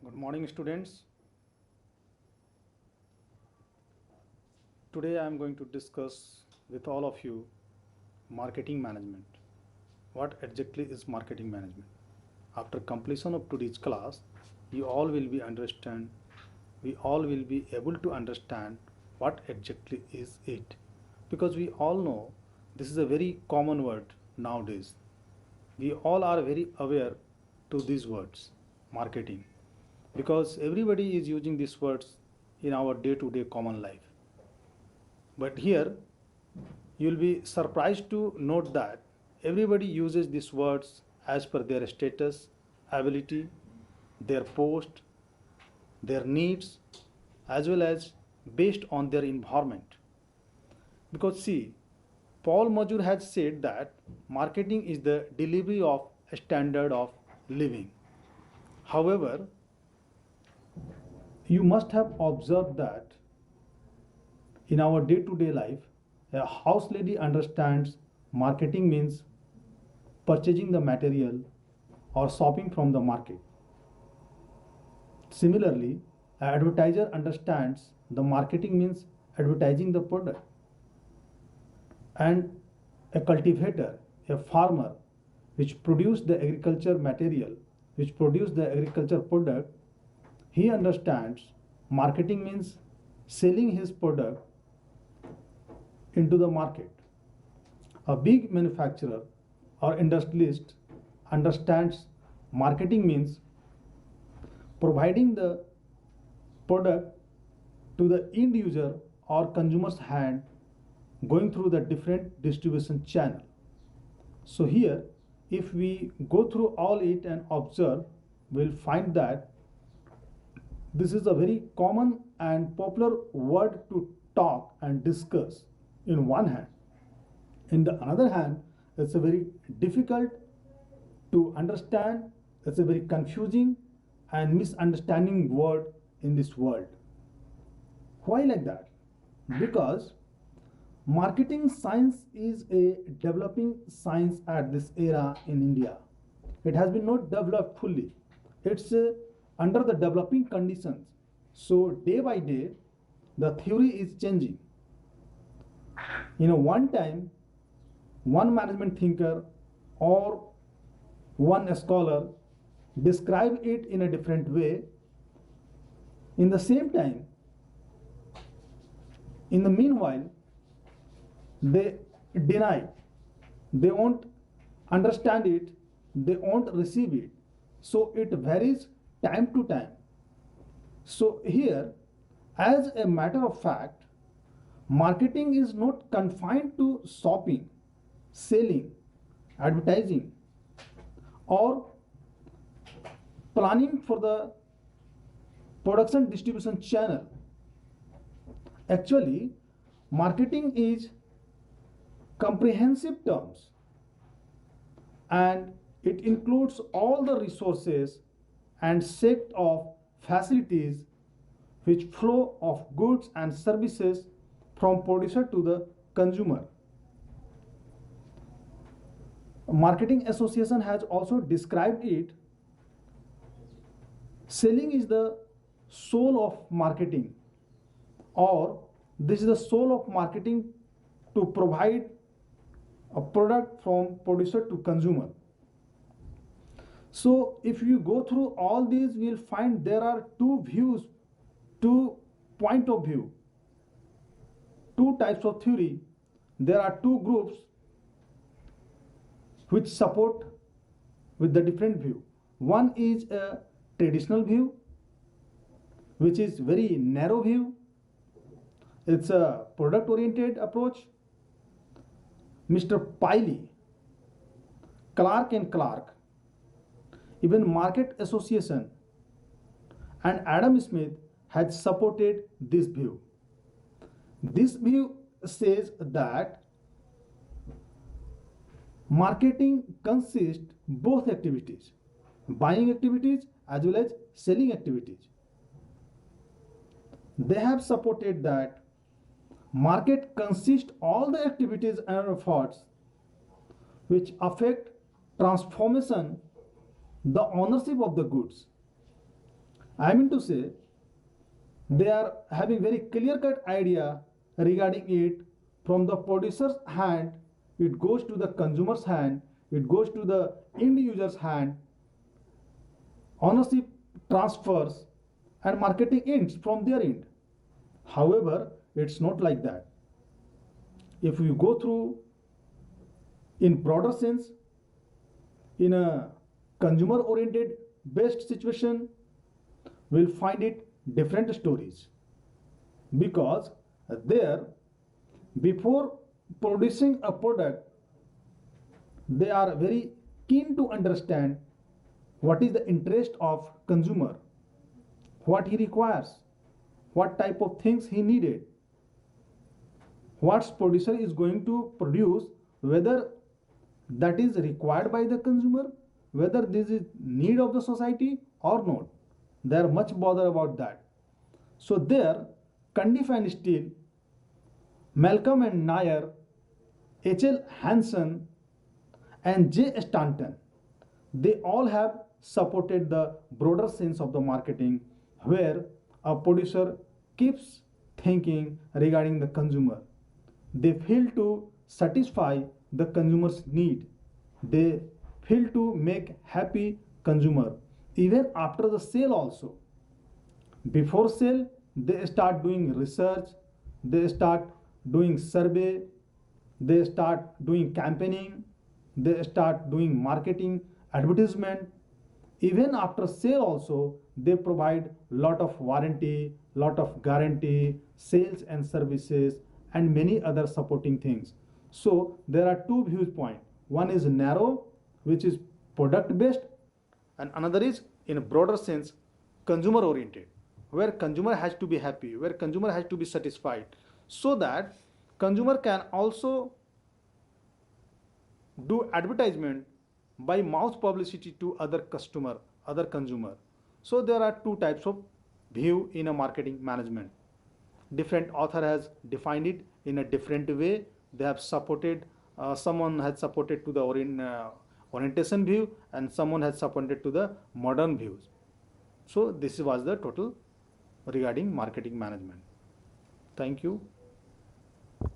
Good morning, students. Today I am going to discuss with all of you marketing management. What exactly is marketing management? After completion of today's class, we all will be able to understand what exactly is it. Because we all know this is a very common word nowadays. We all are very aware to these words, marketing, because everybody is using these words in our day-to-day common life. But here you'll be surprised to note that everybody uses these words as per their status, ability, their post, their needs, as well as based on their environment. Because see, Paul Majur has said that marketing is the delivery of a standard of living. However, you must have observed that in our day to day life, a house lady understands marketing means purchasing the material or shopping from the market. Similarly, an advertiser understands the marketing means advertising the product. And a cultivator, a farmer, which produce the agriculture material, which produce the agriculture product, he understands marketing means selling his product into the market. A big manufacturer or industrialist understands marketing means providing the product to the end user or consumer's hand going through the different distribution channel. So here, if we go through all it and observe, we'll find that this is a very common and popular word to talk and discuss in one hand. In the other hand, it's a very difficult to understand, it's a very confusing and misunderstanding word in this world. Why like that? Because marketing science is a developing science at this era in India. It has been not developed fully. It's under the developing conditions. So day by day, the theory is changing. One time, one management thinker or one scholar describe it in a different way. In the same time, in the meanwhile, they deny, they won't understand it, they won't receive it. So it varies time to time. So here, as a matter of fact, marketing is not confined to shopping, selling, advertising, or planning for the production distribution channel. Actually, marketing is comprehensive terms and it includes all the resources and set of facilities which flow of goods and services from producer to the consumer. Marketing Association has also described it. Selling is the soul of marketing, or this is the soul of marketing to provide a product from producer to consumer. So if you go through all these, we'll find there are two views, two point of view, two types of theory. There are two groups which support with the different view. One is a traditional view, which is very narrow view. It's a product oriented approach. Mr. Piley, Clark and Clark, even Market Association and Adam Smith had supported this view. This view says that marketing consists both activities, buying activities as well as selling activities. They have supported that market consists all the activities and efforts which affect transformation, the ownership of the goods, I mean to say, they are having very clear cut idea regarding it. From the producer's hand, it goes to the consumer's hand, it goes to the end user's hand, ownership transfers, and marketing ends from their end. However, it's not like that. If we go through in broader sense, in a consumer oriented based situation, we'll find it different stories, because there, before producing a product, they are very keen to understand what is the interest of consumer, what he requires, what type of things he needed, what producer is going to produce, whether that is required by the consumer, whether this is need of the society or not. They are much bothered about that. So there, Cundiff and Steele, Malcolm and Nair, H.L. Hansen, and J. Stanton, they all have supported the broader sense of the marketing, where a producer keeps thinking regarding the consumer. They fail to satisfy the consumer's need. They fail to make happy consumer even after the sale also. Before sale, they start doing research, they start doing survey, they start doing campaigning, they start doing marketing, advertisement. Even after sale also, they provide lot of warranty, lot of guarantee, sales and services, and many other supporting things. So there are two viewpoints. One is narrow, which is product based, and another is in a broader sense consumer oriented, where consumer has to be happy, where consumer has to be satisfied, so that consumer can also do advertisement by mouth publicity to other customer, other consumer. So there are two types of view in a marketing management. Different author has defined it in a different way. They have supported, someone has supported to the orientation view, and someone has supported to the modern views. So this was the total regarding marketing management. Thank you.